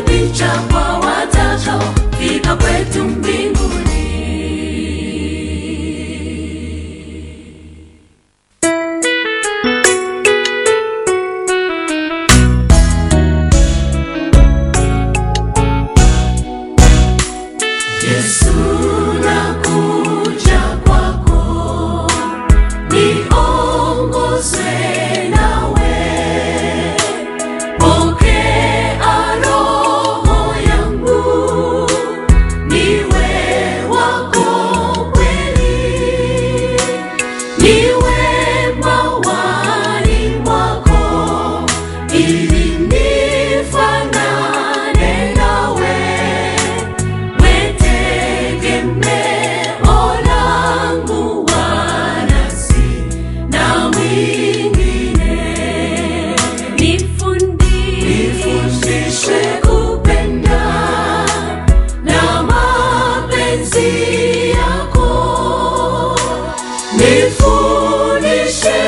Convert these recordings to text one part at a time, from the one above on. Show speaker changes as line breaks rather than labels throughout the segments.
picha kwa watakao fika kwetu mbinguni. Yesu nakuja kwako, niongozwe nawe, pokea roho yangu, niwe wako kweli, niwe mawani mwako, ili nifanane nawe. Nifundishe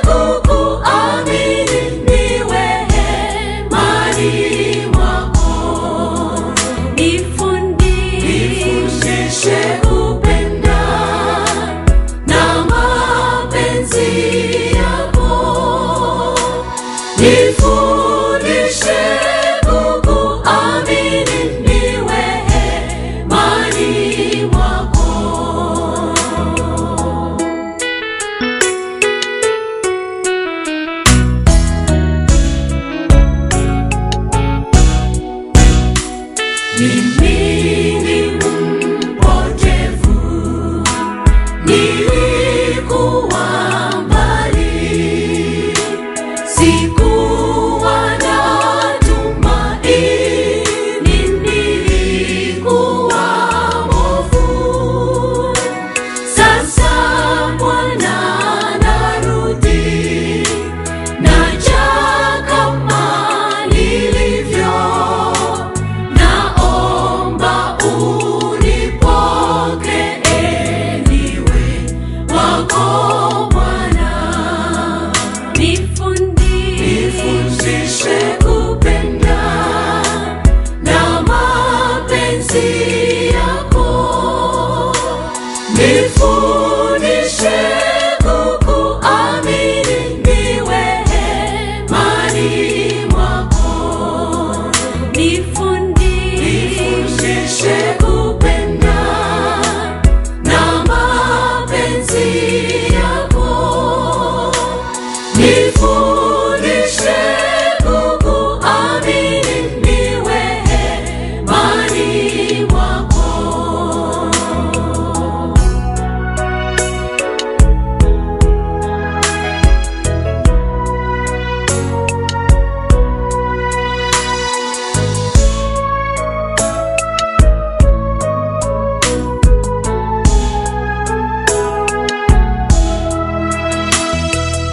kukuamini, niwe hemani mwako. Nifundishe kupenda na mapenzi yako. Nifundishe kukuamini, niwe hemani mwako. Mimi ni mpotevu, nilikuwa mbali, sikuwa na tumaini, nilikuwa mwovu. Sasa Bwana narudi, naja kama nilivyo. Naomba unipokee, niwe wako Bwana. Nifundishe kupenda na mapenzi yako. Nifundishe kukuamini, niwe hemani mwako. Nifundishe kupenda na mapenzi yako. Nifundishe kukuamini, niwe hemani mwako.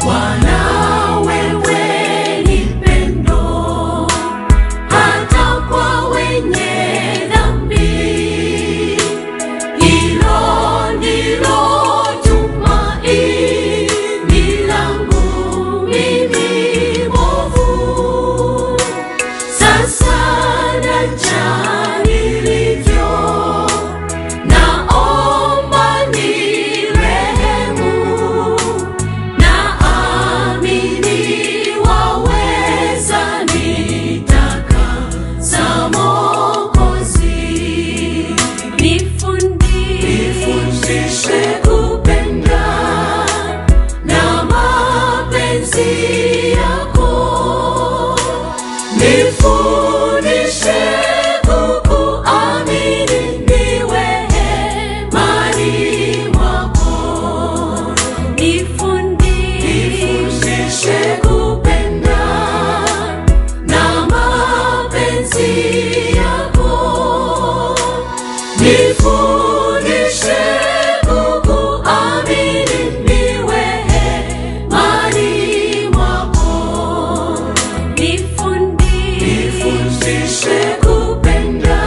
Bwana wewe ni pendo, hata kwa wenye dhambi. Hilo ndilo tumaini langu mimi mwovu. Sasa naja nilivyo, naomba nirehemu. Naamini waweza nitakasa Mwokozi. Nifundishe kupenda na mapenzi yako. Nifundishe kukuamini, niwe hemani mwako. Nifundishe kupenda na mapenzi yako. Nifundishe kukuamini, niwe hemani mwako. Nifundishe kupenda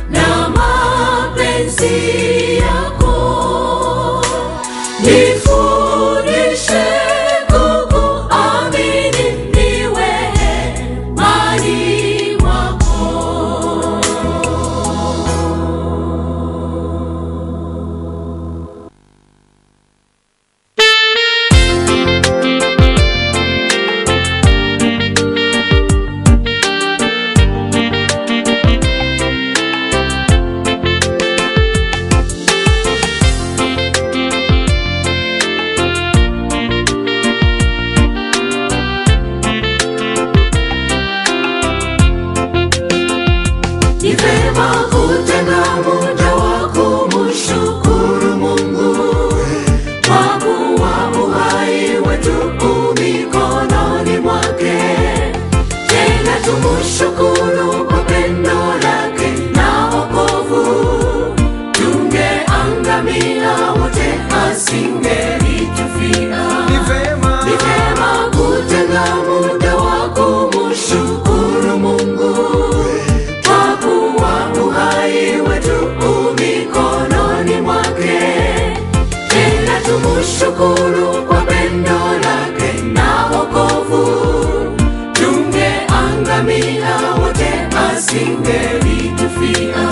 na mapenzi yako. Nifundishe kukuamini, niwe hemani mwako. tumshukuru kwa pendo lake na wokovu. Tungeangamia wote asingelitufia. Ni vema kutenga muda wa kumshukuru Mungu, kwa kuwa uhai wetu mikononi mwake. Tena tumshukuru kwa pendo lake na wokovu. Tungeangamia wote asingelitufia.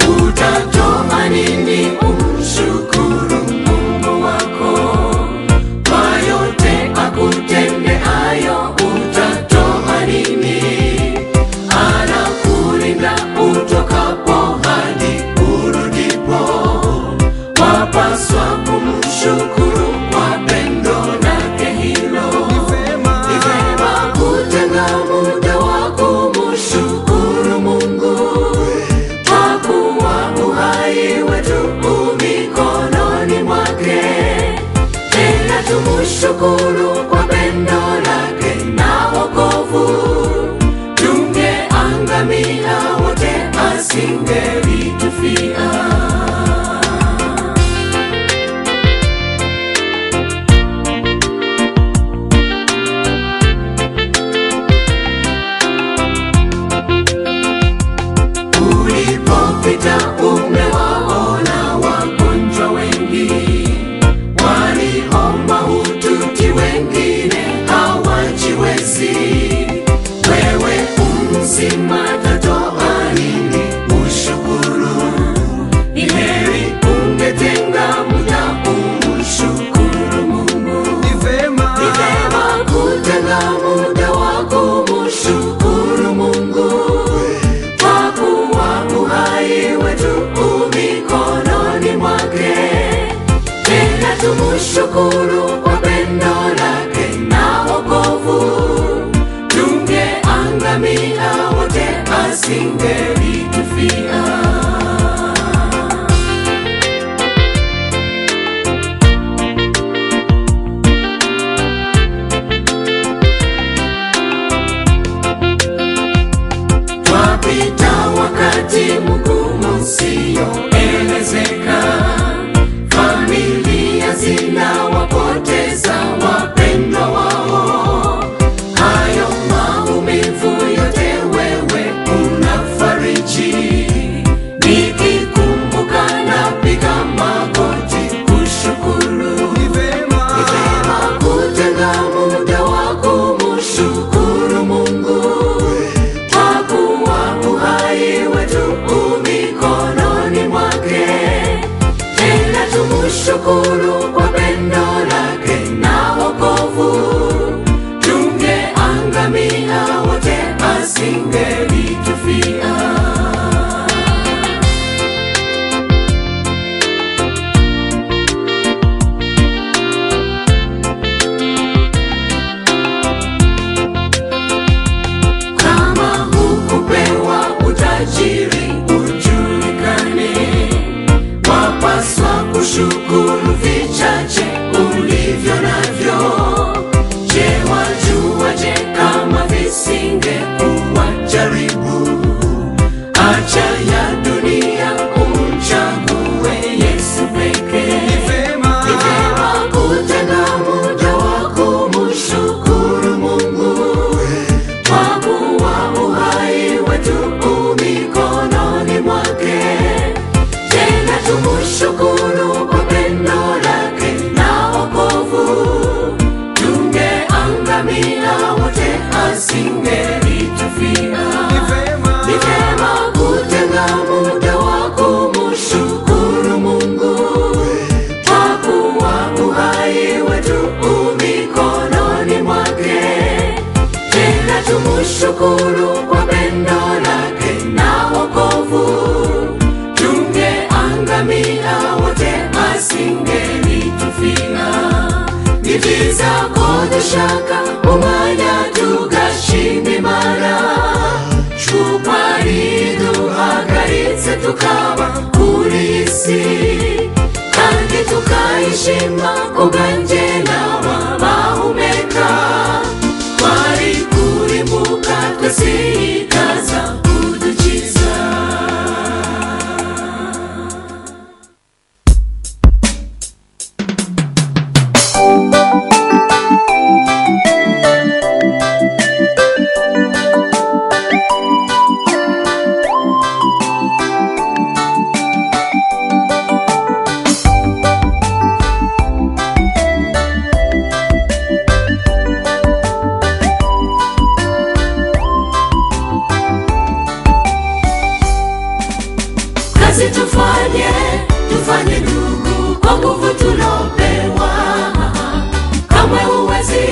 Utatoa nini umshukuru Mungu wako kwa yote akutendeayo? Utatoa nini? Anakulinda utokapo hadi urudipo. Wapaswa kumshukuru kwa pendo lake hilo. Ni vema kutenga muda wa kumshukuru Mungu, kwa kuwa uhai wetu mikononi mwake. Tena tumshukuru kwa pendo lake na wokovu. Tungeangamia wote asingelitufia. Ulipopita umewaona wagonjwa wengi, waliomba mahututi, wengine hawajiwezi. Wewe mzima, tatoa nini ushukuru? Ni heri ungetenga muda umshukuru Mungu. Ni vema kutenga muda wa kumshukuru Mungu, kwa kuwa uhai wetu mikononi mwake. Tena tumshukuru kwa pendo lake na wokovu. Tungeangamia wote asingelitufia. Twapita wakati mgumu usioelezeka. Familia zinawapoteza wapendwa wao. Hayo maumivu yote wewe unafariji. Nikikumbuka napiga magoti kushukuru. Ni vema kutenga muda wa kumshukuru Mungu, kwa kuwa uhai wetu mikononi mwake. Tena tumshukuru kwa pendo lake na wokovu. Tungeangamia wote asingelitufia. Kama hukupewa utajiri ujulikane, wapaswa kushukuru vichache ulivyo navyo. Je, wajuaje kama visingekuwa jaribu? Acha ya dunia umchague Yesu pekee. Ni vema kutenga muda wa kumshukuru Mungu, kwa kuwa uhai wetu mikononi mwake. Tena tumshukuru kwa pendo lake na wokovu. Tungeangamia wote asingelitufia. Ni vema kutenga tukaba kuri isi kandi tukayishima kuganjela wabahumeka wari kurimbuka twese ikaza kudukiza. Tufanye ndugu kwa nguvu tulopewa, kama uwezi